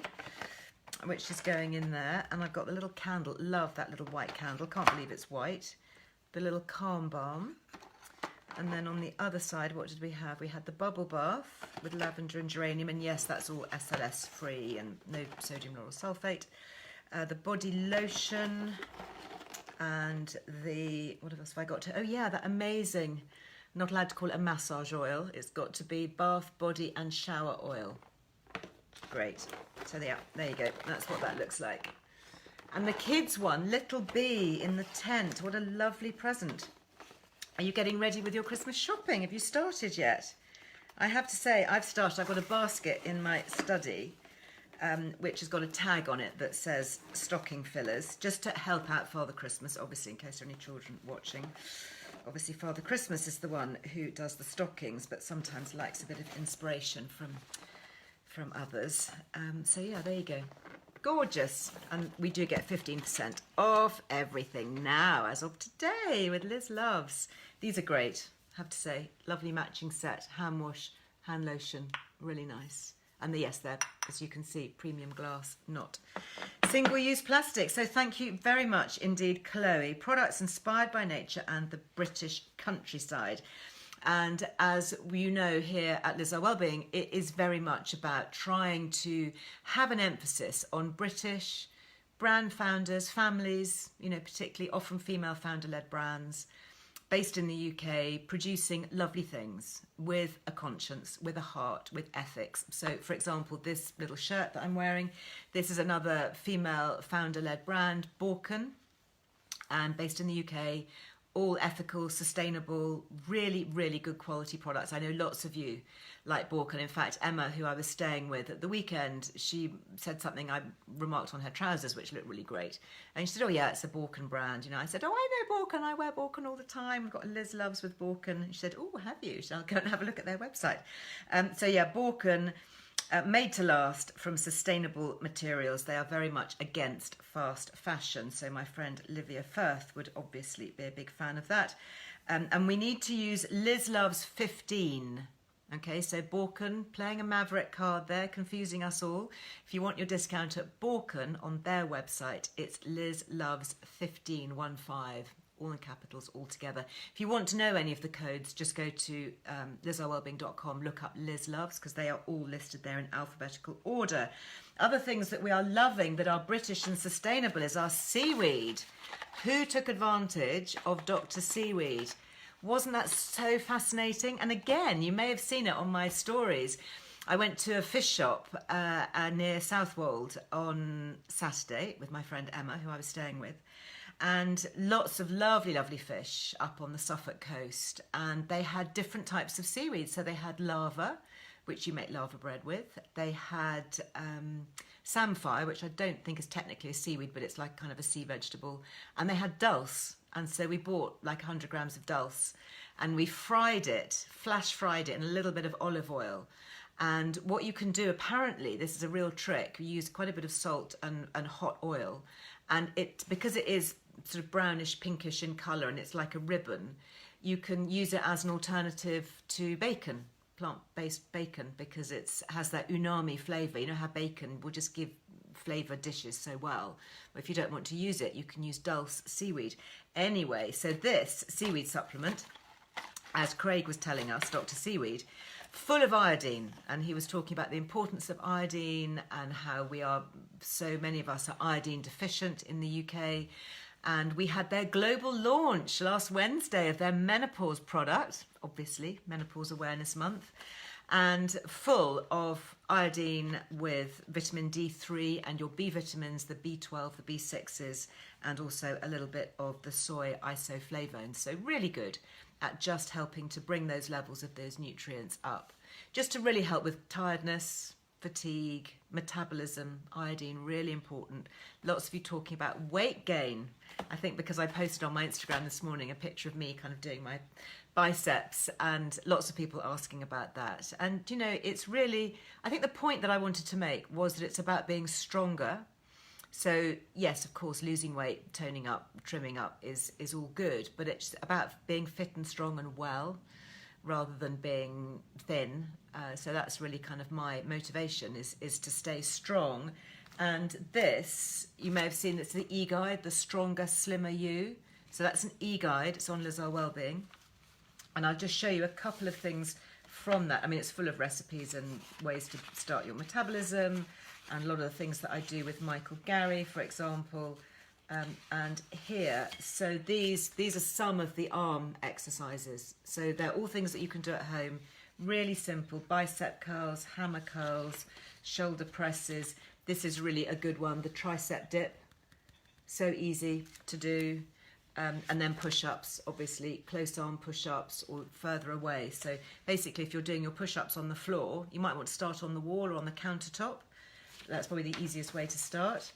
which is going in there. And I've got the little candle. Love that little white candle. Can't believe it's white. The little calm balm. And then on the other side, what did we have? We had the bubble bath with lavender and geranium. And yes, that's all SLS free and no sodium lauryl sulfate. The body lotion and what else have I got to? Oh yeah, that amazing, not allowed to call it a massage oil. It's got to be bath, body and shower oil. Great. So there you go. That's what that looks like. And the kids one, Little B in the tent. What a lovely present. Are you getting ready with your Christmas shopping? Have you started yet? I have to say, I've started. I've got a basket in my study, which has got a tag on it that says stocking fillers, just to help out Father Christmas, obviously, in case there are any children watching. Obviously, Father Christmas is the one who does the stockings, but sometimes likes a bit of inspiration from others. So yeah, there you go. Gorgeous. And we do get 15% off everything now as of today with Liz Loves. These are great. have to say. Lovely matching set, hand wash, hand lotion, really nice. And yes, they're, as you can see, premium glass, not single-use plastic. So thank you very much indeed, Chloe. Products inspired by nature and the British countryside. And as you know, here at Earle Wellbeing, it is very much about trying to have an emphasis on British brand founders, families, you know, particularly often female founder-led brands, based in the UK, producing lovely things with a conscience, with a heart, with ethics. So, for example, this little shirt that I'm wearing, this is another female founder-led brand, Borken, and based in the UK, all ethical, sustainable, really, really good quality products. I know lots of you like Borken. In fact, Emma, who I was staying with at the weekend, she said something I remarked on her trousers, which looked really great. And she said, oh yeah, it's a Borken brand. You know, I said, oh, I know Borken. I wear Borken all the time. We've got Liz Loves with Borken. She said, oh, have you? So I'll go and have a look at their website. So yeah, Borken, made to last from sustainable materials. They are very much against fast fashion. So my friend Livia Firth would obviously be a big fan of that. And we need to use Liz Loves 15. Okay, so Borken, playing a Maverick card there, confusing us all. If you want your discount at Borken on their website, it's Liz Loves 15, 1 5. All in capitals, all together. If you want to know any of the codes, just go to lizarwellbeing.com, look up Liz Loves, because they are all listed there in alphabetical order. Other things that we are loving that are British and sustainable is our seaweed. Who took advantage of Dr. Seaweed? Wasn't that so fascinating? And again, you may have seen it on my stories. I went to a fish shop near Southwold on Saturday with my friend Emma, who I was staying with. And lots of lovely, lovely fish up on the Suffolk coast. And they had different types of seaweed. So they had lava, which you make lava bread with. They had samphire, which I don't think is technically a seaweed, but it's like kind of a sea vegetable. And they had dulse. And so we bought like 100 grams of dulse. And we fried it, flash fried it in a little bit of olive oil. And what you can do, apparently, this is a real trick. You use quite a bit of salt and hot oil. And it, because it is sort of brownish, pinkish in colour, and it's like a ribbon, you can use it as an alternative to bacon, plant-based bacon, because it has that umami flavour. You know how bacon will just give flavour dishes so well. But if you don't want to use it, you can use dulse seaweed. Anyway, so this seaweed supplement, as Craig was telling us, Dr. Seaweed, full of iodine, and he was talking about the importance of iodine and how we are, so many of us are iodine deficient in the UK. And we had their global launch last Wednesday of their menopause product, obviously, Menopause Awareness Month, and full of iodine with vitamin D3 and your B vitamins, the B12, the B6s, and also a little bit of the soy isoflavones. So really good at just helping to bring those levels of those nutrients up. Just to really help with tiredness, fatigue, metabolism, iodine, really important. Lots of you talking about weight gain. I think because I posted on my Instagram this morning a picture of me kind of doing my biceps, and lots of people asking about that. And, you know, it's really, I think the point that I wanted to make was that it's about being stronger. So, yes, of course, losing weight, toning up, trimming up is all good, but it's about being fit and strong and well rather than being thin. So that's really kind of my motivation is to stay strong. And this, you may have seen, it's the e-guide, the Stronger, Slimmer You. So that's an e-guide. It's on Earle Wellbeing. And I'll just show you a couple of things from that. I mean, it's full of recipes and ways to start your metabolism, and a lot of the things that I do with Michael Gary, for example. And here, so these are some of the arm exercises. So they're all things that you can do at home. Really simple: bicep curls, hammer curls, shoulder presses. This is really a good one, the tricep dip. So easy to do. And then push-ups, obviously, close arm push-ups or further away. So basically, if you're doing your push-ups on the floor, you might want to start on the wall or on the countertop. That's probably the easiest way to start.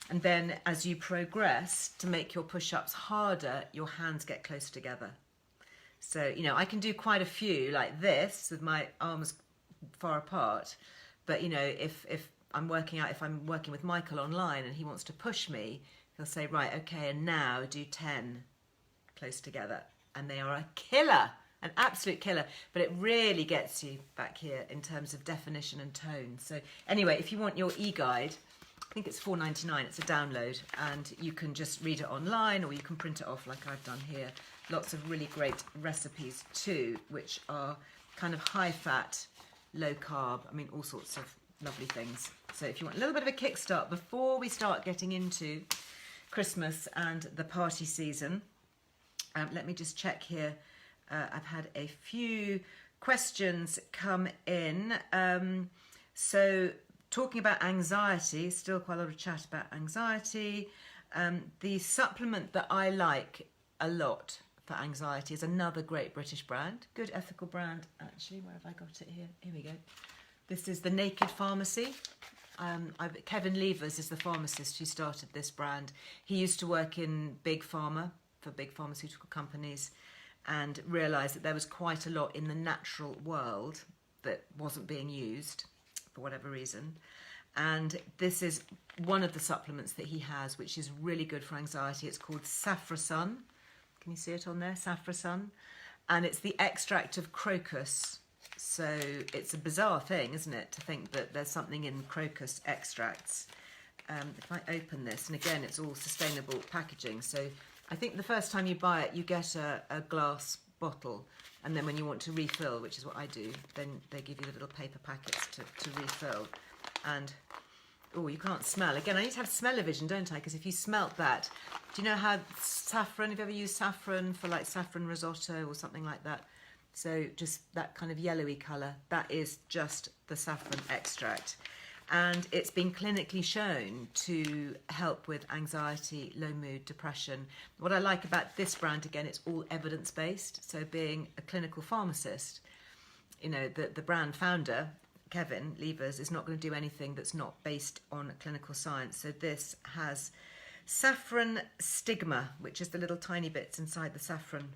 And then as you progress, to make your push-ups harder, your hands get close together. So, you know, I can do quite a few like this with my arms far apart. But, you know, if I'm working with Michael online and he wants to push me, he'll say, right, okay, and now do 10 close together. And they are a killer. an absolute killer, but it really gets you back here in terms of definition and tone. So anyway, if you want your e-guide, I think it's $4.99. It's a download, and you can just read it online, or you can print it off like I've done here. Lots of really great recipes too, which are kind of high fat, low carb. I mean, all sorts of lovely things. So if you want a little bit of a kickstart before we start getting into Christmas and the party season, let me just check here. I've had a few questions come in. So talking about anxiety, still quite a lot of chat about anxiety. The supplement that I like a lot for anxiety is another great British brand, good ethical brand actually. Where have I got it here? Here we go. This is the Naked Pharmacy. Kevin Levers is the pharmacist who started this brand. He used to work in big pharma for big pharmaceutical companies, and realised that there was quite a lot in the natural world that wasn't being used for whatever reason. And this is one of the supplements that he has, which is really good for anxiety. It's called Saffrasun. Can you see it on there? Saffrasun. And it's the extract of crocus. So it's a bizarre thing, isn't it, to think that there's something in crocus extracts. If I open this, and again, it's all sustainable packaging. So I think the first time you buy it, you get a glass bottle, and then when you want to refill, which is what I do, then they give you the little paper packets to refill. And, oh, you can't smell. Again, I need to have smell-o-vision, don't I? Because if you smelt that, do you know how saffron, have you ever used saffron for like saffron risotto or something like that? So just that kind of yellowy colour, that is just the saffron extract. And it's been clinically shown to help with anxiety, low mood, depression. What I like about this brand, again, it's all evidence-based. So being a clinical pharmacist, you know, the brand founder, Kevin Levers, is not going to do anything that's not based on clinical science. So this has saffron stigma, which is the little tiny bits inside the saffron,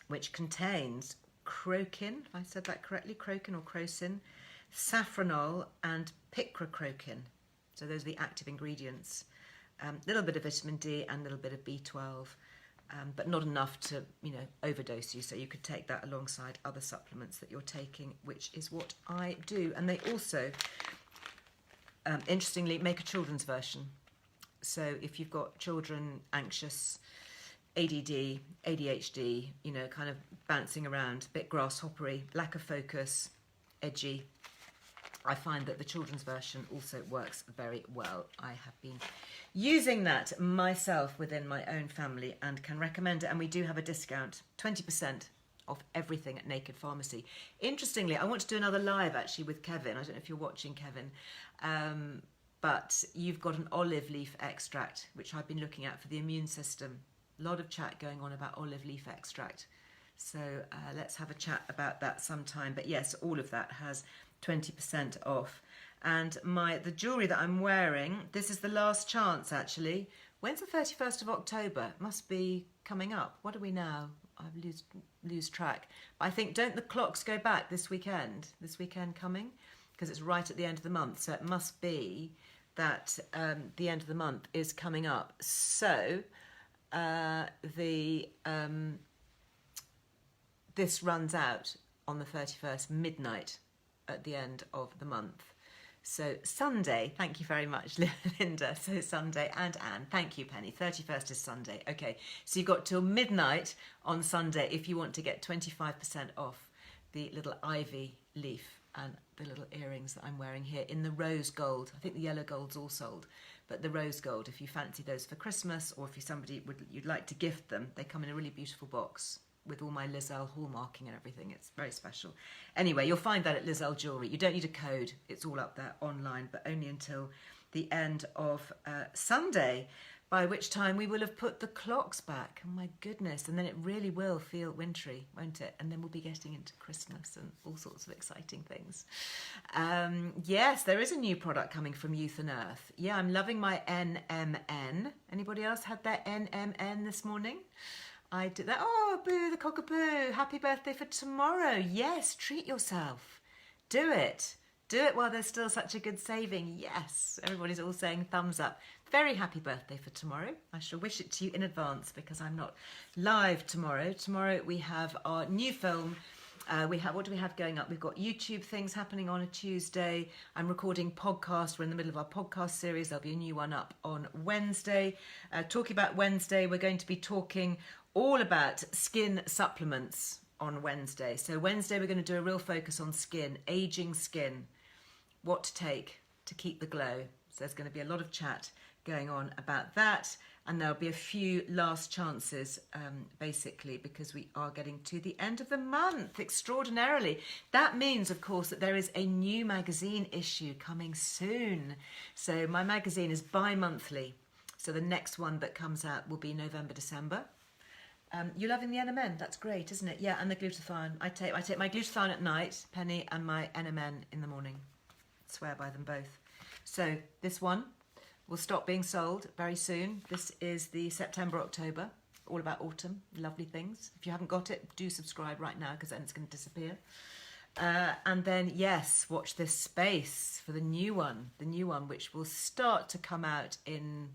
which contains crocin, if I said that correctly, crocin or crocin, saffronol and picrocrocin. So those are the active ingredients. A little bit of vitamin D and a little bit of B12, but not enough to, you know, overdose you. So you could take that alongside other supplements that you're taking, which is what I do. And they also, interestingly, make a children's version. So if you've got children anxious, ADD, ADHD, you know, kind of bouncing around, a bit grasshoppery, lack of focus, edgy, I find that the children's version also works very well. I have been using that myself within my own family and can recommend it. And we do have a discount, 20% off everything at Naked Pharmacy. Interestingly, I want to do another live actually with Kevin. I don't know if you're watching, Kevin, but you've got an olive leaf extract, which I've been looking at for the immune system. A lot of chat going on about olive leaf extract. So let's have a chat about that sometime. But yes, all of that has 20% off. And the jewellery that I'm wearing, this is the last chance actually. When's the 31st of October? Must be coming up. What are we now? I lose track. I think, don't the clocks go back this weekend? This weekend coming? Because it's right at the end of the month. So it must be that the end of the month is coming up. So this runs out on the 31st, midnight at the end of the month. So Sunday, thank you very much, Linda. So Sunday, and Anne, thank you, Penny. 31st is Sunday. Okay, so you've got till midnight on Sunday if you want to get 25% off the little ivy leaf and the little earrings that I'm wearing here in the rose gold. I think the yellow gold's all sold, but the rose gold, if you fancy those for Christmas, or if you'd like to gift them, they come in a really beautiful box with all my Lizelle hallmarking and everything. It's very special. Anyway, you'll find that at Lizelle Jewellery. You don't need a code. It's all up there online, but only until the end of Sunday, by which time we will have put the clocks back. Oh my goodness. And then it really will feel wintry, won't it? And then we'll be getting into Christmas and all sorts of exciting things. Yes, there is a new product coming from Youth and Earth. Yeah, I'm loving my NMN. Anybody else had their NMN this morning? I did that. Oh, boo, the cockapoo. Happy birthday for tomorrow. Yes, treat yourself. Do it. Do it while there's still such a good saving. Yes, everybody's all saying thumbs up. Very happy birthday for tomorrow. I shall wish it to you in advance because I'm not live tomorrow. Tomorrow we have our new film. What do we have going up? We've got YouTube things happening on a Tuesday. I'm recording podcast. We're in the middle of our podcast series. There'll be a new one up on Wednesday. Talking about Wednesday, we're going to be talking all about skin supplements on Wednesday. So Wednesday we're going to do a real focus on skin, aging skin, what to take to keep the glow. So there's going to be a lot of chat going on about that, and there'll be a few last chances basically because we are getting to the end of the month extraordinarily. That means of course that there is a new magazine issue coming soon. So my magazine is bi-monthly, so the next one that comes out will be November, December. You're loving the NMN, that's great, isn't it? Yeah, and the glutathione. I take my glutathione at night, Penny, and my NMN in the morning. Swear by them both. So this one will stop being sold very soon. This is the September, October, all about autumn, lovely things. If you haven't got it, do subscribe right now because then it's going to disappear. And then, yes, watch this space for the new one which will start to come out in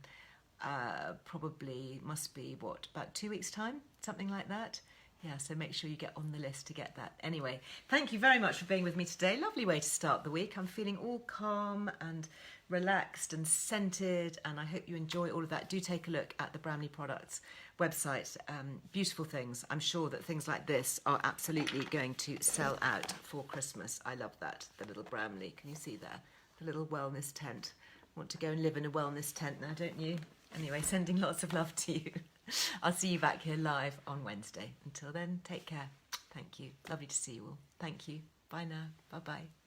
probably must be, about 2 weeks' time, something like that. Yeah, so make sure you get on the list to get that. Anyway, thank you very much for being with me today. Lovely way to start the week. I'm feeling all calm and relaxed and scented, and I hope you enjoy all of that. Do take a look at the Bramley Products website. Beautiful things. I'm sure that things like this are absolutely going to sell out for Christmas. I love that, the little Bramley. Can you see there? The little wellness tent. Want to go and live in a wellness tent now, don't you? Anyway, sending lots of love to you. I'll see you back here live on Wednesday. Until then, take care. Thank you. Lovely to see you all. Thank you. Bye now. Bye-bye.